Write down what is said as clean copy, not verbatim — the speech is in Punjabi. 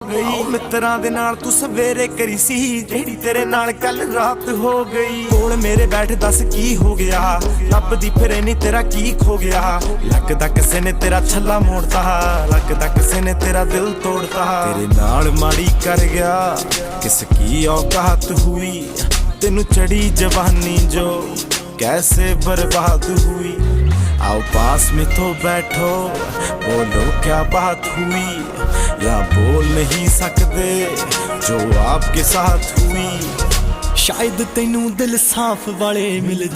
ਗਈ ਮਿੱਤਰਾਂ ਦੇ ਨਾਲ ਤੂੰ ਸਵੇਰੇ ਕਰੀ ਸੀ ਜਿਹੜੀ ਤੇਰੇ ਨਾਲ ਕੱਲ ਰਾਤ ਹੋ ਗਈ। ਕੋਲ ਮੇਰੇ ਬੈਠ ਦੱਸ ਕੀ ਹੋ ਗਿਆ, ਲੱਭਦੀ ਫਿਰੇ ਨੀ ਤੇਰਾ ਕੀ ਖੋ ਗਿਆ। ਲੱਗਦਾ ਕਿਸੇ ਨੇ ਤੇਰਾ ਛੱਲਾ ਮੋੜਤਾ, ਲੱਗਦਾ ਕਿਸੇ ਨੇ ਤੇਰਾ ਦਿਲ ਤੋੜਤਾ। ਤੇਰੇ ਨਾਲ ਮਾੜੀ ਕਰ ਗਿਆ ਕਿਸ ਕੀ औकात हुई, तेनू चढ़ी जवानी जो कैसे बर्बाद हुई। आओ पास में तो बैठो बोलो क्या बात हुई, या बोल नहीं सकते जो आपके साथ हुई। शायद तेनू दिल साफ वाले मिल